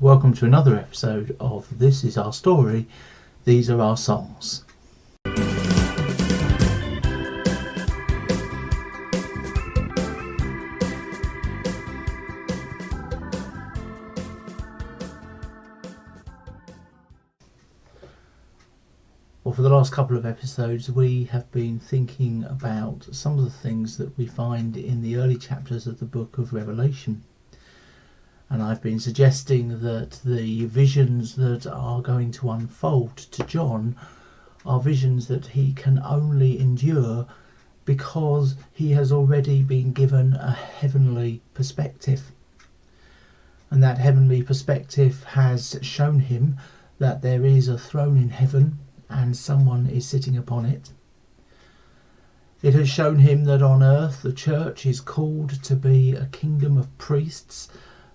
welcome to another episode of This Is Our Story, These Are Our Songs. Well, for the last couple of episodes we have been thinking about some of the things that we find in the early chapters of the book of Revelation. And I've been suggesting that the visions that are going to unfold to John are visions that he can only endure because he has already been given a heavenly perspective. And that heavenly perspective has shown him that there is a throne in heaven and someone is sitting upon it. It has shown him that on earth the church is called to be a kingdom of priests,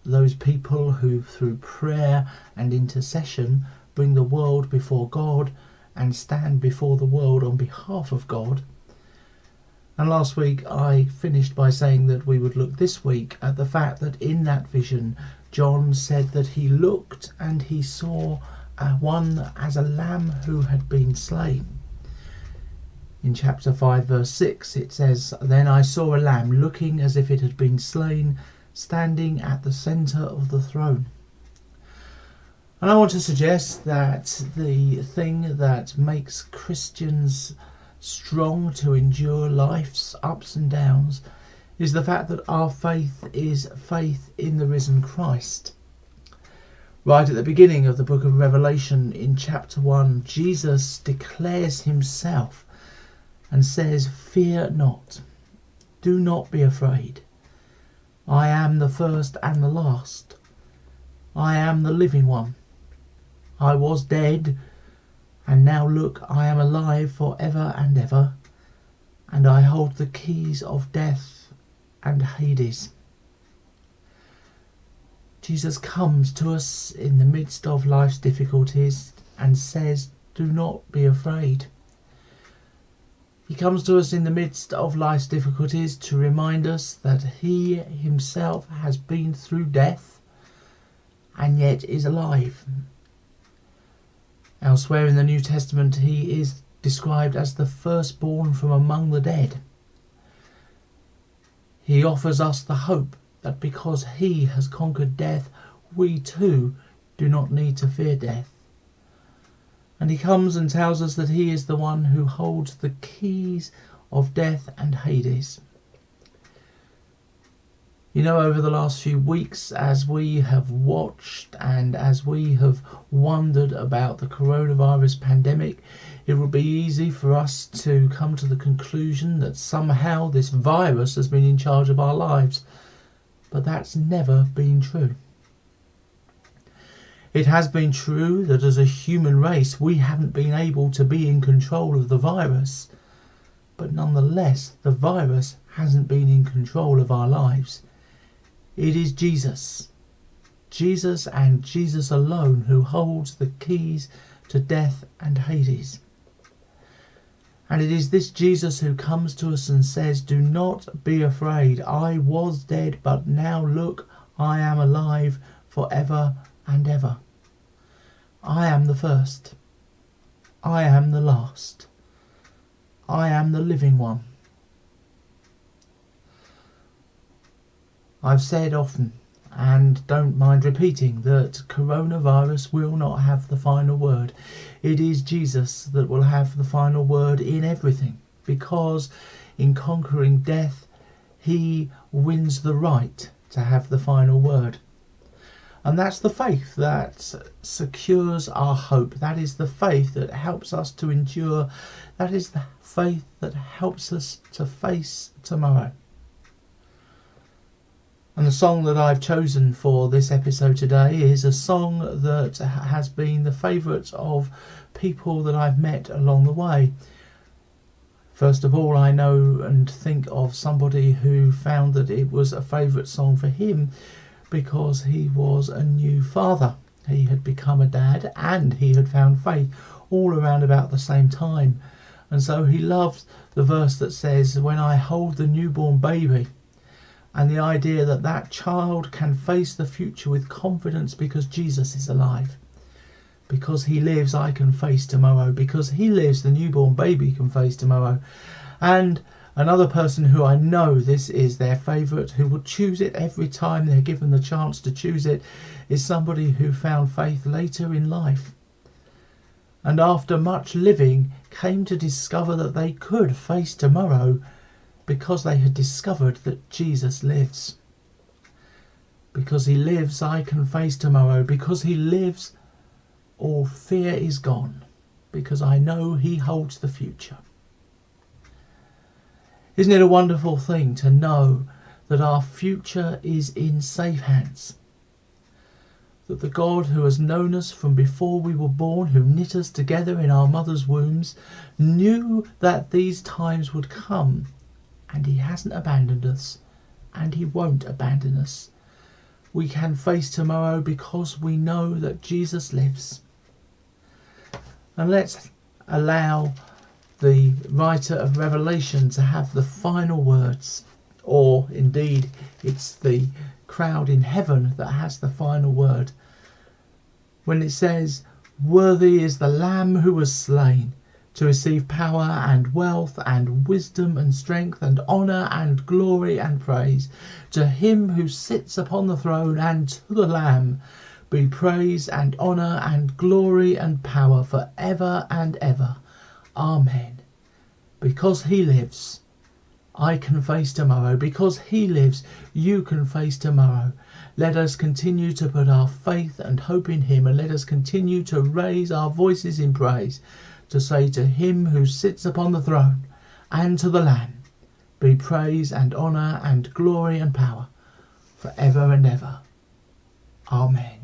those people who through prayer and intercession bring the world before God and stand before the world on behalf of God. And last week I finished by saying that we would look this week at the fact that in that vision John said that he looked and he saw one as a lamb who had been slain. In chapter 5 verse 6 it says, "Then I saw a lamb looking as if it had been slain, standing at the centre of the throne." And I want to suggest that the thing that makes Christians strong to endure life's ups and downs is the fact that our faith is faith in the risen Christ. Right at the beginning of the book of Revelation in chapter 1, Jesus declares himself and says, "Fear not, do not be afraid. I am the first and the last. I am the living one. I was dead, and now look, I am alive for ever and ever, and I hold the keys of death and Hades." Jesus comes to us in the midst of life's difficulties and says, "Do not be afraid." He comes to us in the midst of life's difficulties to remind us that he himself has been through death and yet is alive. Elsewhere in the New Testament he is described as the firstborn from among the dead. He offers us the hope that because he has conquered death, we too do not need to fear death. And he comes and tells us that he is the one who holds the keys of death and Hades. You know, over the last few weeks, as we have watched and as we have wondered about the coronavirus pandemic, it would be easy for us to come to the conclusion that somehow this virus has been in charge of our lives. But that's never been true. It has been true that as a human race we haven't been able to be in control of the virus, but nonetheless the virus hasn't been in control of our lives. It is Jesus and Jesus alone who holds the keys to death and Hades. And it is this Jesus who comes to us and says, "Do not be afraid. I was dead, but now look, I am alive forever and ever. I am the first. I am the last. I am the living one." I've said often, and don't mind repeating, that coronavirus will not have the final word. It is Jesus that will have the final word in everything, because in conquering death, he wins the right to have the final word. And that's the faith that secures our hope. That is the faith that helps us to endure. That is the faith that helps us to face tomorrow. And the song that I've chosen for this episode today is a song that has been the favourite of people that I've met along the way. First of all, I know and think of somebody who found that it was a favourite song for him because he was a new father. He had become a dad and he had found faith all around about the same time. And so he loved the verse that says, "When I hold the newborn baby, And the idea that that child can face the future with confidence because Jesus is alive. Because he lives, I can face tomorrow. Because he lives, the newborn baby can face tomorrow. And another person who I know this is their favourite, who will choose it every time they're given the chance to choose it, is somebody who found faith later in life. And after much living, came to discover that they could face tomorrow because they had discovered that Jesus lives. Because he lives, I can face tomorrow. Because he lives, all fear is gone. Because I know he holds the future. Isn't it a wonderful thing to know that our future is in safe hands? That the God who has known us from before we were born, who knit us together in our mother's wombs, knew that these times would come, and he hasn't abandoned us, and he won't abandon us. We can face tomorrow because we know that Jesus lives. And let's allow the writer of Revelation to have the final words, or indeed it's the crowd in heaven that has the final word, when it says, "Worthy is the Lamb who was slain to receive power and wealth and wisdom and strength and honour and glory and praise. To him who sits upon the throne and to the Lamb be praise and honour and glory and power for ever and ever. Amen." Because he lives, I can face tomorrow. Because he lives, you can face tomorrow. Let us continue to put our faith and hope in him, and let us continue to raise our voices in praise, to say to him who sits upon the throne and to the Lamb be praise and honour and glory and power for ever and ever. Amen.